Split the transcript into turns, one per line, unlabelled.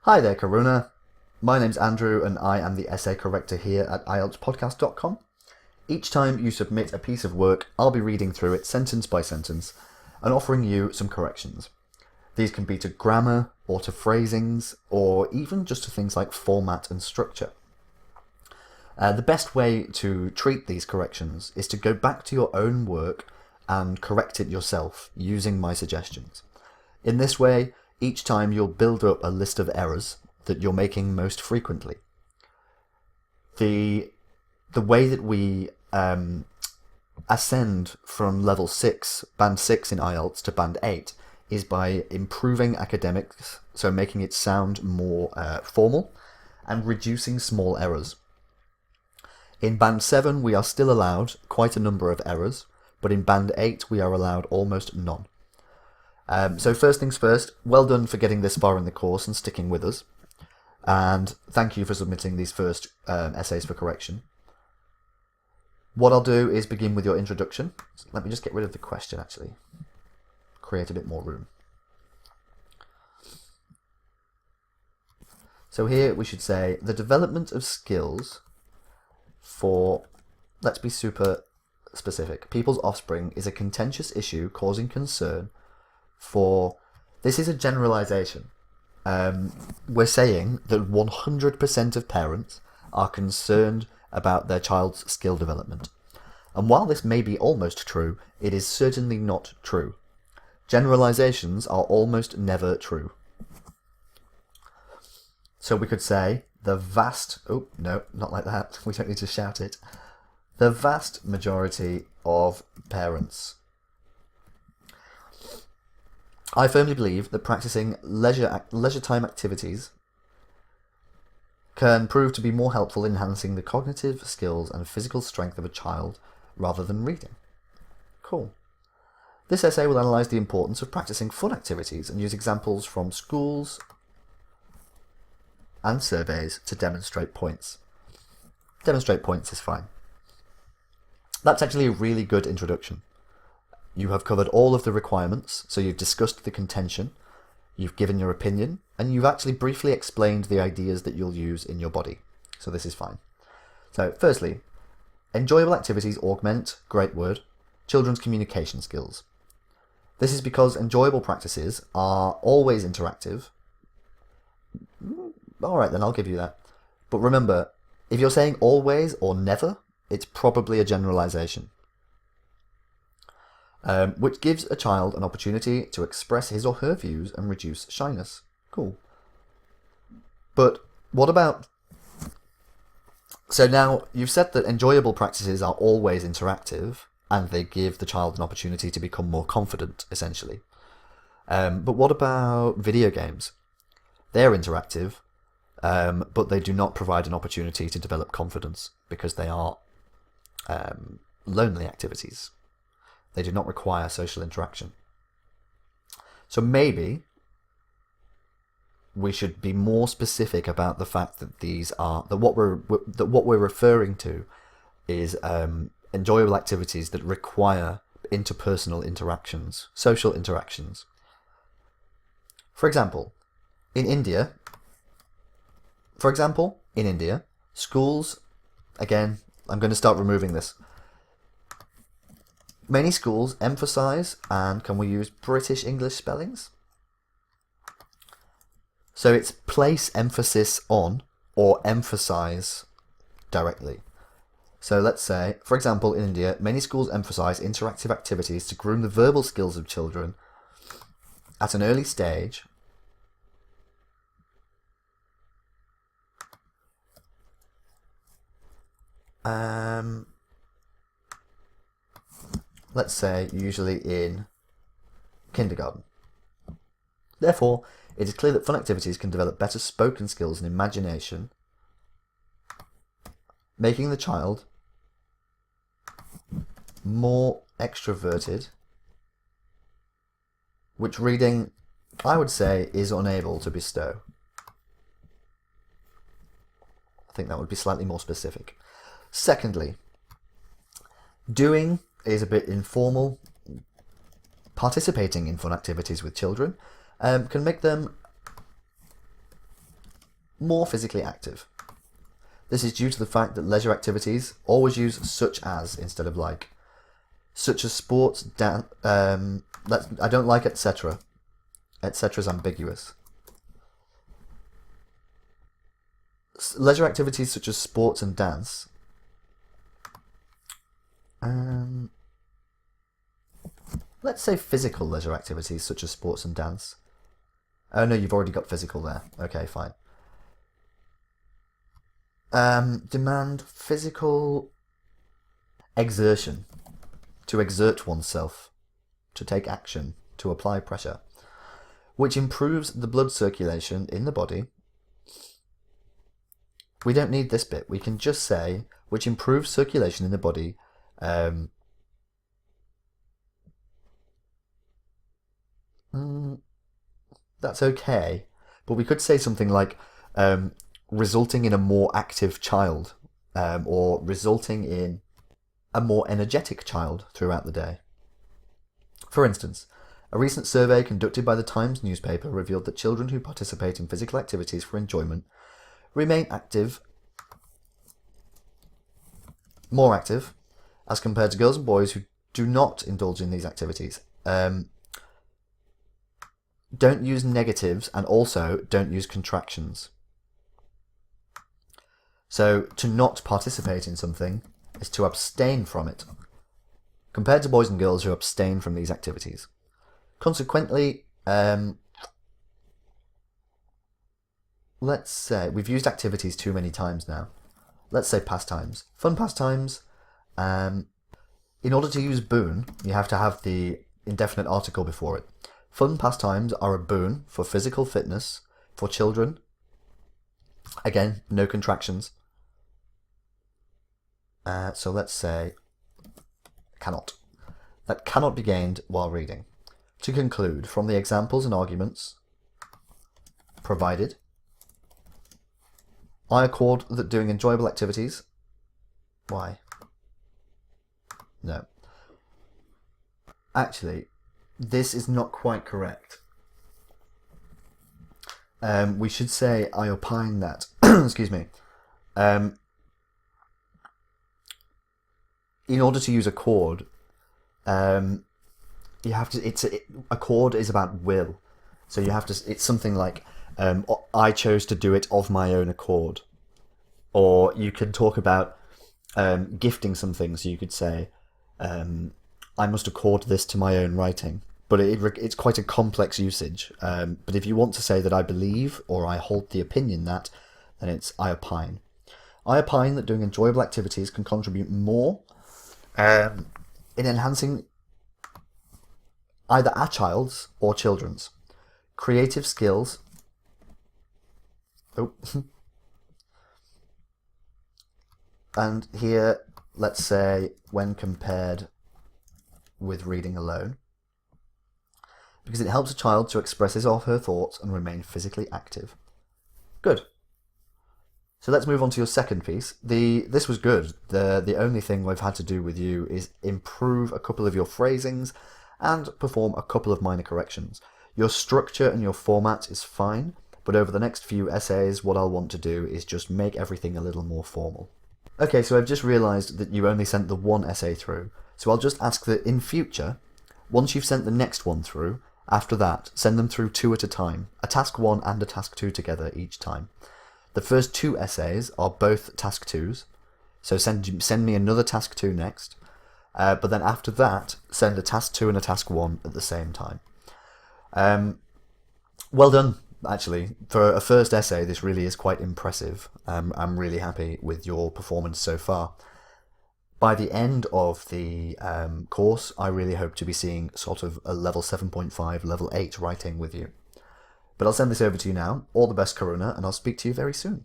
Hi there, Karuna. My name's Andrew and I am the essay corrector here at IELTSpodcast.com. Each time you submit a piece of work, I'll be reading through it sentence by sentence and offering you some corrections. These can be to grammar or to phrasings or even just to things like format and structure. The best way to treat these corrections is to go back to your own work and correct it yourself using my suggestions. In this way, each time you'll build up a list of errors that you're making most frequently. The way that we ascend from level 6, band 6 in IELTS to band 8 is by improving academics, so making it sound more formal and reducing small errors. In band 7 we are still allowed quite a number of errors, but in band 8 we are allowed almost none. So first things first, well done for getting this far in the course and sticking with us. And thank you for submitting these first essays for correction. What I'll do is begin with your introduction. Let me just get rid of the question actually. Create a bit more room. So here we should say, the development of skills for, let's be super specific, people's offspring is a contentious issue causing concern for, this is a generalization. We're saying that 100% of parents are concerned about their child's skill development. And while this may be almost true, it is certainly not true. Generalizations are almost never true. So we could say the vast, oh no, not like that, we don't need to shout it. The vast majority of parents. I firmly believe that practicing leisure time activities can prove to be more helpful in enhancing the cognitive skills and physical strength of a child rather than reading. Cool. This essay will analyse the importance of practicing fun activities and use examples from schools and surveys to demonstrate points. Demonstrate points is fine. That's actually a really good introduction. You have covered all of the requirements, so you've discussed the contention, you've given your opinion, and you've actually briefly explained the ideas that you'll use in your body. So this is fine. So firstly, enjoyable activities augment, great word, children's communication skills. This is because enjoyable practices are always interactive. Alright then, I'll give you that. But remember, if you're saying always or never, it's probably a generalization. Which gives a child an opportunity to express his or her views and reduce shyness. Cool. But what about... So now, you've said that enjoyable practices are always interactive, and they give the child an opportunity to become more confident, essentially. But what about video games? They're interactive, but they do not provide an opportunity to develop confidence, because they are lonely activities. They do not require social interaction. So maybe we should be more specific about the fact that these are what we're referring to is enjoyable activities that require interpersonal interactions, social interactions. For example, in India, schools, again, I'm going to start removing this. Many schools emphasize, and can we use British English spellings? So it's place emphasis on or emphasize directly. So let's say, for example, in India, many schools emphasize interactive activities to groom the verbal skills of children at an early stage. Let's say usually in kindergarten. Therefore, it is clear that fun activities can develop better spoken skills and imagination, making the child more extroverted, which reading, I would say, is unable to bestow. I think that would be slightly more specific. Secondly, doing is a bit informal. Participating in fun activities with children can make them more physically active. This is due to the fact that leisure activities always use such as instead of like. Such as sports, I don't like etc. Etc. is ambiguous. Leisure activities such as sports and dance. Let's say physical leisure activities such as sports and dance. Oh no, you've already got physical there. Okay, fine. Demand physical exertion. To exert oneself. To take action. To apply pressure. Which improves the blood circulation in the body. We don't need this bit. We can just say, which improves circulation in the body. That's okay. But we could say something like, resulting in a more active child. Or resulting in a more energetic child throughout the day. For instance, a recent survey conducted by the Times newspaper revealed that children who participate in physical activities for enjoyment remain active, more active, as compared to girls and boys who do not indulge in these activities. Don't use negatives and also don't use contractions. So to not participate in something is to abstain from it, compared to boys and girls who abstain from these activities. Consequently, let's say, we've used activities too many times now. Let's say pastimes. Fun pastimes. In order to use boon, you have to have the indefinite article before it. Fun pastimes are a boon for physical fitness for children. Again, no contractions. So let's say cannot. That cannot be gained while reading. To conclude, from the examples and arguments provided, I accord that doing enjoyable activities. Why? No. Actually, this is not quite correct. We should say I opine that. Excuse me. In order to use accord, you have to. Accord is about will, so you have to. It's something like I chose to do it of my own accord, or you can talk about gifting something. So you could say, I must accord this to my own writing. But it's quite a complex usage. But if you want to say that I believe or I hold the opinion that, then it's I opine. I opine that doing enjoyable activities can contribute more in enhancing either our child's or children's creative skills. Oh. And here, let's say, when compared with reading alone, because it helps a child to express his or her thoughts and remain physically active. Good. So let's move on to your second piece. This was good. The only thing we've had to do with you is improve a couple of your phrasings and perform a couple of minor corrections. Your structure and your format is fine, but over the next few essays, what I'll want to do is just make everything a little more formal. Okay, so I've just realised that you only sent the one essay through, so I'll just ask that in future, once you've sent the next one through, after that, send them through 2 at a time, a task 1 and a task 2 together each time. The first 2 essays are both task 2s, so send me another task 2 next, but then after that, send a task 2 and a task 1 at the same time. Well done, actually. For a first essay, this really is quite impressive. I'm really happy with your performance so far. By the end of the course, I really hope to be seeing sort of a level 7.5, level 8 writing with you. But I'll send this over to you now. All the best, Karuna, and I'll speak to you very soon.